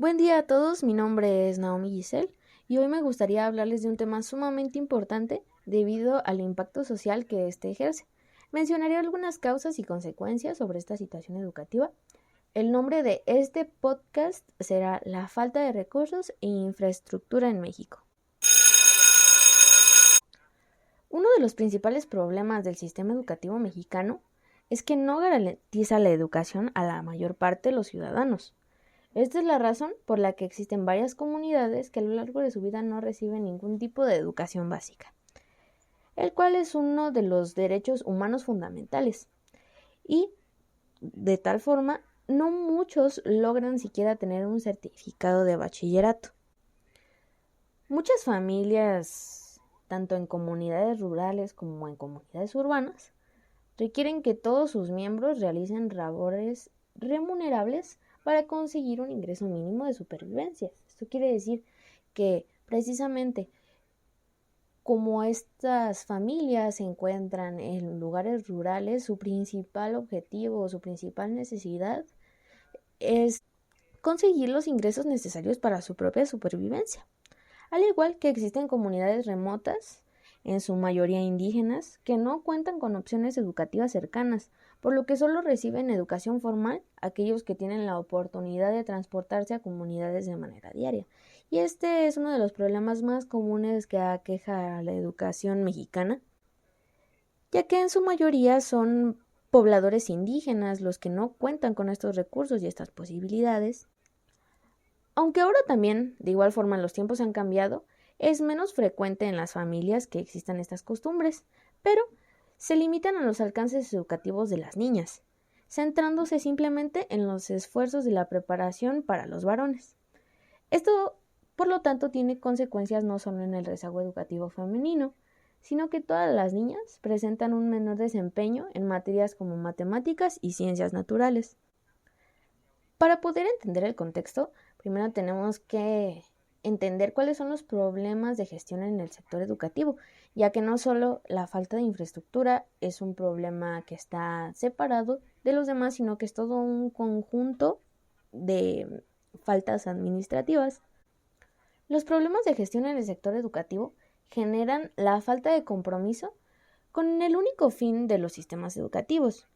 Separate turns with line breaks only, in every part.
Buen día a todos, mi nombre es Naomi Giselle y hoy me gustaría hablarles de un tema sumamente importante debido al impacto social que éste ejerce. Mencionaré algunas causas y consecuencias sobre esta situación educativa. El nombre de este podcast será La falta de recursos e infraestructura en México. Uno de los principales problemas del sistema educativo mexicano es que no garantiza la educación a la mayor parte de los ciudadanos. Esta es la razón por la que existen varias comunidades que a lo largo de su vida no reciben ningún tipo de educación básica, el cual es uno de los derechos humanos fundamentales. Y de tal forma, no muchos logran siquiera tener un certificado de bachillerato. Muchas familias, tanto en comunidades rurales como en comunidades urbanas, requieren que todos sus miembros realicen labores remunerables para conseguir un ingreso mínimo de supervivencia. Esto quiere decir que precisamente como estas familias se encuentran en lugares rurales, su principal objetivo o su principal necesidad es conseguir los ingresos necesarios para su propia supervivencia. Al igual que existen comunidades remotas, en su mayoría indígenas, que no cuentan con opciones educativas cercanas, por lo que solo reciben educación formal aquellos que tienen la oportunidad de transportarse a comunidades de manera diaria. Y este es uno de los problemas más comunes que aqueja a la educación mexicana, ya que en su mayoría son pobladores indígenas los que no cuentan con estos recursos y estas posibilidades. Aunque ahora también, de igual forma, los tiempos han cambiado, es menos frecuente en las familias que existan estas costumbres, pero se limitan a los alcances educativos de las niñas, centrándose simplemente en los esfuerzos de la preparación para los varones. Esto, por lo tanto, tiene consecuencias no solo en el rezago educativo femenino, sino que todas las niñas presentan un menor desempeño en materias como matemáticas y ciencias naturales. Para poder entender el contexto, primero tenemos que entender cuáles son los problemas de gestión en el sector educativo, ya que no solo la falta de infraestructura es un problema que está separado de los demás, sino que es todo un conjunto de faltas administrativas. Los problemas de gestión en el sector educativo generan la falta de compromiso con el único fin de los sistemas educativos,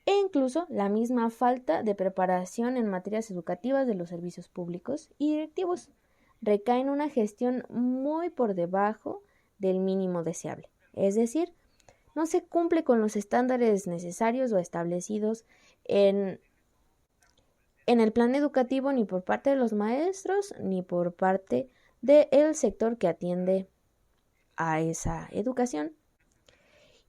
e incluso la misma falta de preparación en materias educativas de los servicios públicos y directivos recae en una gestión muy por debajo del mínimo deseable, es decir, no se cumple con los estándares necesarios o establecidos en el plan educativo ni por parte de los maestros ni por parte del sector que atiende a esa educación.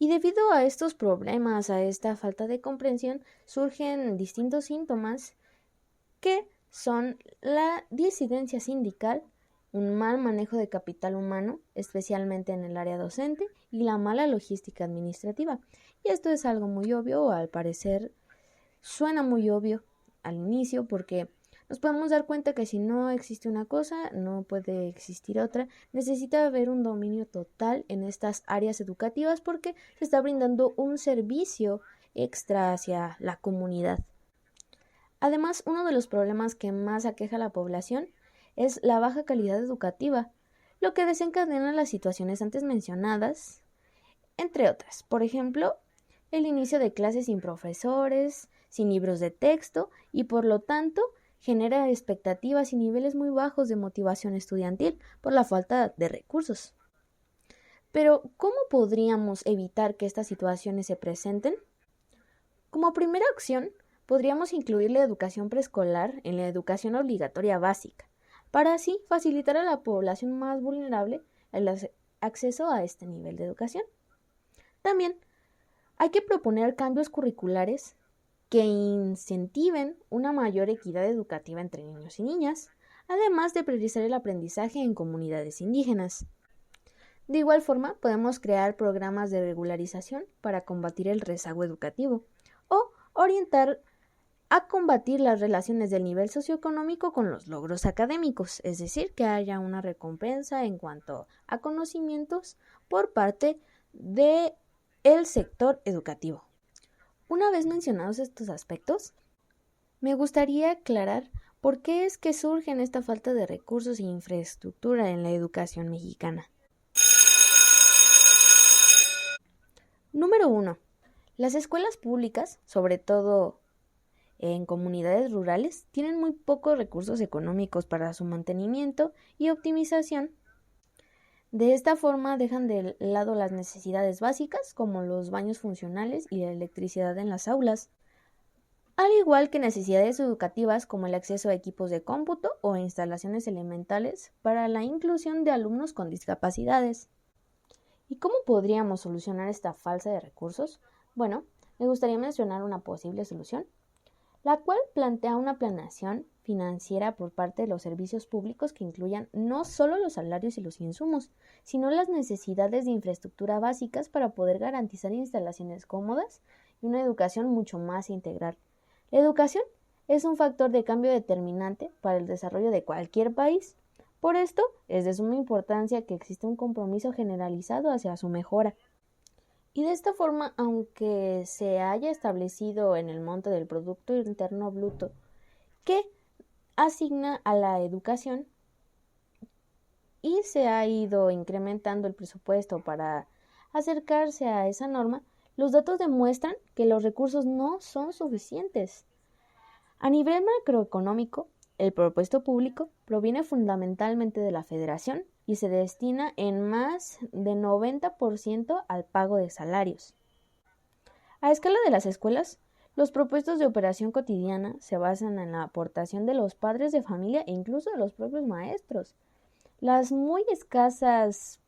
Y debido a estos problemas, a esta falta de comprensión, surgen distintos síntomas que son la disidencia sindical, un mal manejo de capital humano, especialmente en el área docente, y la mala logística administrativa. Y esto es algo muy obvio, o al parecer suena muy obvio al inicio, porque nos podemos dar cuenta que si no existe una cosa, no puede existir otra. Necesita haber un dominio total en estas áreas educativas porque se está brindando un servicio extra hacia la comunidad. Además, uno de los problemas que más aqueja a la población es la baja calidad educativa, lo que desencadena las situaciones antes mencionadas, entre otras. Por ejemplo, el inicio de clases sin profesores, sin libros de texto y por lo tanto genera expectativas y niveles muy bajos de motivación estudiantil por la falta de recursos. Pero, ¿cómo podríamos evitar que estas situaciones se presenten? Como primera opción, podríamos incluir la educación preescolar en la educación obligatoria básica, para así facilitar a la población más vulnerable el acceso a este nivel de educación. También hay que proponer cambios curriculares que incentiven una mayor equidad educativa entre niños y niñas, además de priorizar el aprendizaje en comunidades indígenas. De igual forma, podemos crear programas de regularización para combatir el rezago educativo o orientar a combatir las relaciones del nivel socioeconómico con los logros académicos, es decir, que haya una recompensa en cuanto a conocimientos por parte del sector educativo. Una vez mencionados estos aspectos, me gustaría aclarar ¿Por qué es que surge esta falta de recursos e infraestructura en la educación mexicana? Número 1. Las escuelas públicas, sobre todo en comunidades rurales, tienen muy pocos recursos económicos para su mantenimiento y optimización. De esta forma dejan de lado las necesidades básicas como los baños funcionales y la electricidad en las aulas, al igual que necesidades educativas como el acceso a equipos de cómputo o instalaciones elementales para la inclusión de alumnos con discapacidades. ¿Y cómo podríamos solucionar esta falta de recursos? Bueno, me gustaría mencionar una posible solución, la cual plantea una planeación financiera por parte de los servicios públicos que incluyan no solo los salarios y los insumos, sino las necesidades de infraestructura básicas para poder garantizar instalaciones cómodas y una educación mucho más integral. La educación es un factor de cambio determinante para el desarrollo de cualquier país. Por esto, es de suma importancia que exista un compromiso generalizado hacia su mejora. Y de esta forma, aunque se haya establecido en el monto del Producto Interno Bruto que asigna a la educación y se ha ido incrementando el presupuesto para acercarse a esa norma, los datos demuestran que los recursos no son suficientes. A nivel macroeconómico, el presupuesto público proviene fundamentalmente de la Federación y se destina en más de 90% al pago de salarios. A escala de las escuelas, los propuestos de operación cotidiana se basan en la aportación de los padres de familia e incluso de los propios maestros. Las muy escasas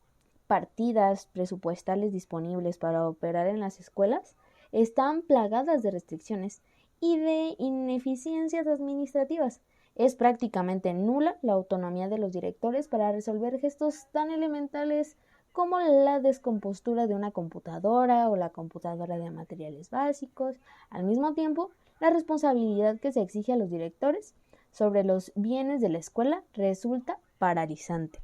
partidas presupuestales disponibles para operar en las escuelas están plagadas de restricciones y de ineficiencias administrativas. Es prácticamente nula la autonomía de los directores para resolver gestos tan elementales como la descompostura de una computadora o la computadora de materiales básicos. Al mismo tiempo, la responsabilidad que se exige a los directores sobre los bienes de la escuela resulta paralizante.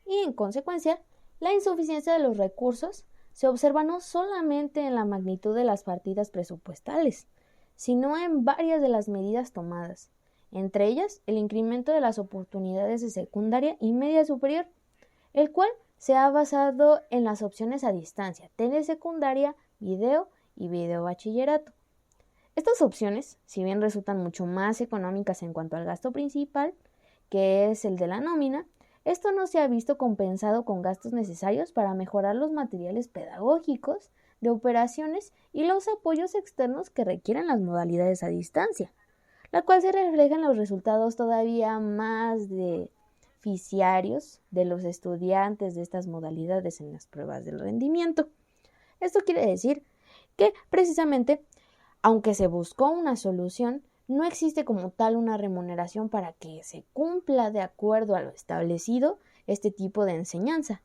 Y en consecuencia, la insuficiencia de los recursos se observa no solamente en la magnitud de las partidas presupuestales, sino en varias de las medidas tomadas, entre ellas el incremento de las oportunidades de secundaria y media superior, el cual se ha basado en las opciones a distancia, telesecundaria, video y video bachillerato. Estas opciones, si bien resultan mucho más económicas en cuanto al gasto principal, que es el de la nómina, esto no se ha visto compensado con gastos necesarios para mejorar los materiales pedagógicos, de operaciones y los apoyos externos que requieren las modalidades a distancia, la cual se refleja en los resultados todavía más deficitarios de los estudiantes de estas modalidades en las pruebas del rendimiento. Esto quiere decir que precisamente, aunque se buscó una solución, no existe como tal una remuneración para que se cumpla de acuerdo a lo establecido este tipo de enseñanza.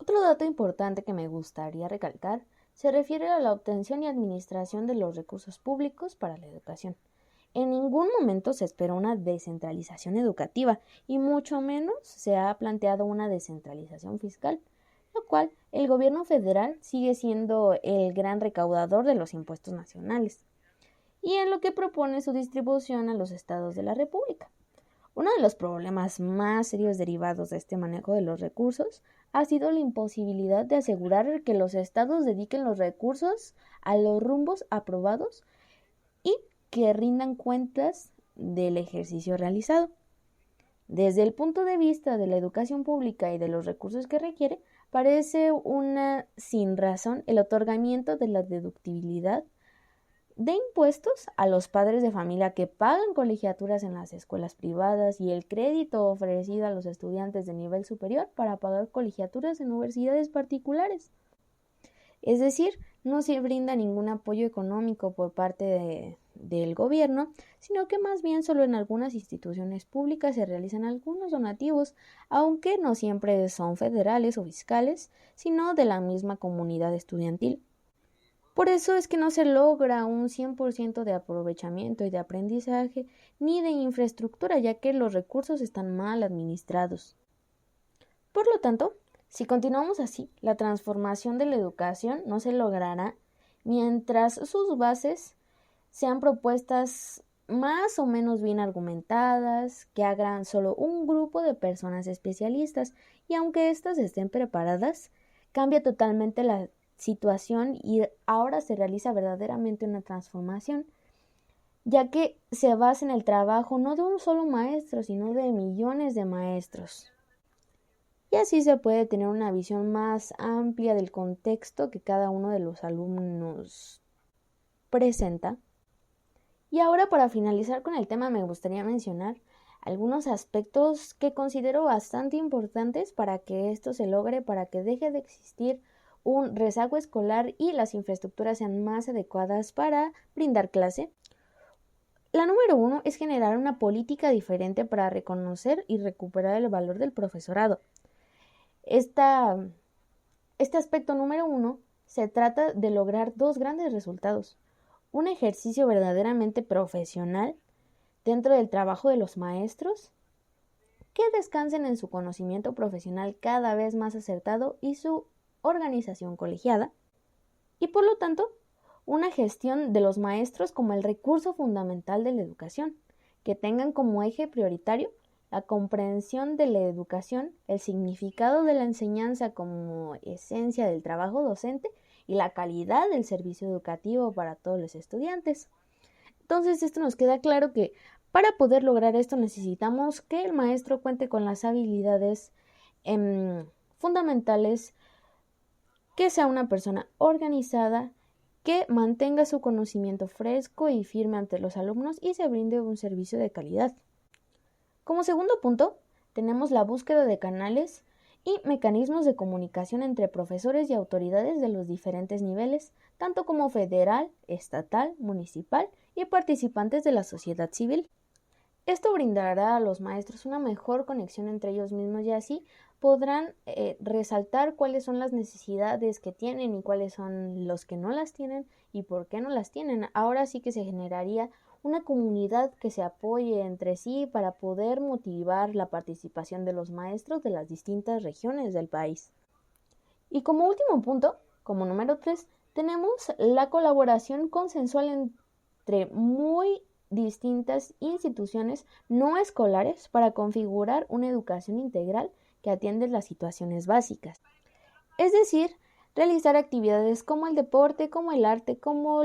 Otro dato importante que me gustaría recalcar se refiere a la obtención y administración de los recursos públicos para la educación. En ningún momento se esperó una descentralización educativa y mucho menos se ha planteado una descentralización fiscal, lo cual el gobierno federal sigue siendo el gran recaudador de los impuestos nacionales, y en lo que propone su distribución a los estados de la República. Uno de los problemas más serios derivados de este manejo de los recursos ha sido la imposibilidad de asegurar que los estados dediquen los recursos a los rumbos aprobados y que rindan cuentas del ejercicio realizado. Desde el punto de vista de la educación pública y de los recursos que requiere, parece una sinrazón el otorgamiento de la deductibilidad de impuestos a los padres de familia que pagan colegiaturas en las escuelas privadas y el crédito ofrecido a los estudiantes de nivel superior para pagar colegiaturas en universidades particulares. Es decir, no se brinda ningún apoyo económico por parte del gobierno, sino que más bien solo en algunas instituciones públicas se realizan algunos donativos, aunque no siempre son federales o fiscales, sino de la misma comunidad estudiantil. Por eso es que no se logra un 100% de aprovechamiento y de aprendizaje ni de infraestructura, ya que los recursos están mal administrados. Por lo tanto, si continuamos así, la transformación de la educación no se logrará mientras sus bases sean propuestas más o menos bien argumentadas, que hagan solo un grupo de personas especialistas, y aunque éstas estén preparadas, cambia totalmente la situación y ahora se realiza verdaderamente una transformación, ya que se basa en el trabajo no de un solo maestro, sino de millones de maestros. Y así se puede tener una visión más amplia del contexto que cada uno de los alumnos presenta. Y ahora, para finalizar con el tema, me gustaría mencionar algunos aspectos que considero bastante importantes para que esto se logre, para que deje de existir un rezago escolar y las infraestructuras sean más adecuadas para brindar clase. La número 1 es generar una política diferente para reconocer y recuperar el valor del profesorado. Este aspecto número 1 se trata de lograr dos grandes resultados: un ejercicio verdaderamente profesional dentro del trabajo de los maestros, que descansen en su conocimiento profesional cada vez más acertado y su organización colegiada, y por lo tanto, una gestión de los maestros como el recurso fundamental de la educación, que tengan como eje prioritario la comprensión de la educación, el significado de la enseñanza como esencia del trabajo docente y la calidad del servicio educativo para todos los estudiantes. Entonces, esto nos queda claro que para poder lograr esto necesitamos que el maestro cuente con las habilidades fundamentales, que sea una persona organizada, que mantenga su conocimiento fresco y firme ante los alumnos y se brinde un servicio de calidad. Como segundo punto, tenemos la búsqueda de canales y mecanismos de comunicación entre profesores y autoridades de los diferentes niveles, tanto como federal, estatal, municipal y participantes de la sociedad civil. Esto brindará a los maestros una mejor conexión entre ellos mismos y así podrán resaltar cuáles son las necesidades que tienen y cuáles son los que no las tienen y por qué no las tienen. Ahora sí que se generaría una comunidad que se apoye entre sí para poder motivar la participación de los maestros de las distintas regiones del país. Y como último punto, como número 3, tenemos la colaboración consensual entre muy distintas instituciones no escolares para configurar una educación integral que atiende las situaciones básicas. Es decir, realizar actividades como el deporte, como el arte, como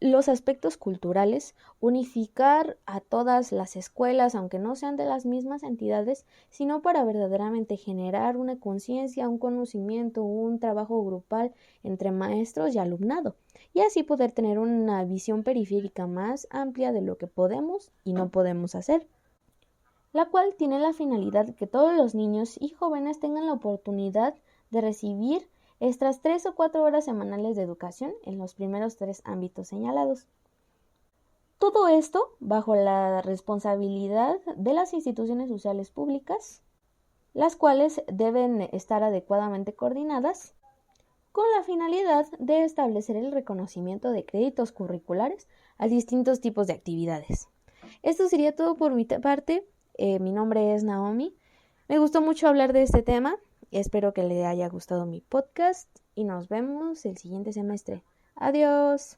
los aspectos culturales, unificar a todas las escuelas, aunque no sean de las mismas entidades, sino para verdaderamente generar una conciencia, un conocimiento, un trabajo grupal entre maestros y alumnado, y así poder tener una visión periférica más amplia de lo que podemos y no podemos hacer, la cual tiene la finalidad de que todos los niños y jóvenes tengan la oportunidad de recibir estas 3 o 4 horas semanales de educación en los primeros 3 ámbitos señalados. Todo esto bajo la responsabilidad de las instituciones sociales públicas, las cuales deben estar adecuadamente coordinadas con la finalidad de establecer el reconocimiento de créditos curriculares a distintos tipos de actividades. Esto sería todo por mi parte. Mi nombre es Naomi. Me gustó mucho hablar de este tema. Espero que le haya gustado mi podcast y nos vemos el siguiente semestre. Adiós.